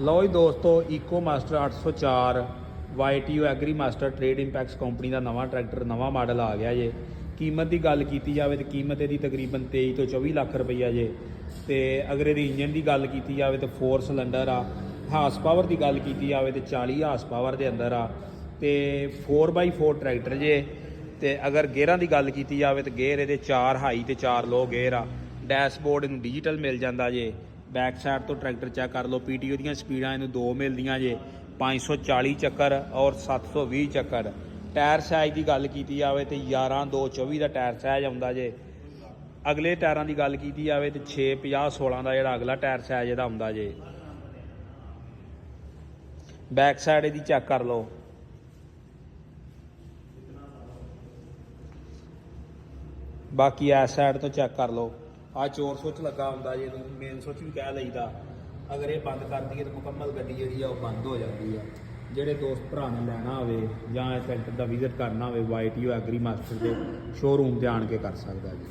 लो जी दोस्तों eco master 804 YTO agri master trade impex company का नवा ट्रैक्टर नवा मॉडल आ गया जे। कीमत की गल की जाए तो कीमत यदी तकरीबन 23 तो 24 लाख रुपया जे। तो अगर ये इंजन की गल की जाए तो 4 सिलेंडर आ। हार्स पावर की गल की जाए तो 40 हार्स पावर के अंदर आ। तो 4x4 ट्रैक्टर जे। तो अगर गेयरां की गल की जाए तो गेयर ये 4 हाई तो 4 लो गेयर आ। डैशबोर्ड इनू डिजिटल मिल जाता जे। बैक साइड तो ट्रैक्टर चैक कर लो, PTO दी स्पीडां इनू 2 मिलदियां जे, 540 चक्कर और 720 चक्कर। टायर साइज की गल की जाए तो 11/2/24 का टायर साइज आउंदा जे। अगले टायरां की गल की जाए तो 6/50/16 का जिहड़ा अगला टायर साइज इहदा आउंदा जे। बैक साइड इहदी चैक कर लो। बाकी इस साइड तो चैक कर लो। आ चोर सुच लगा होंगे जो मेन सुच भी कह लईदा। अगर ये बंद कर दिए तो मुकम्मल गड्डी जी बंद हो जाती है। जोड़े दोस्त भरा ने लैना हो सेंटर का विजिट करना हो YTO एग्री मास्टर के शोरूम से आन के कर सकता जी।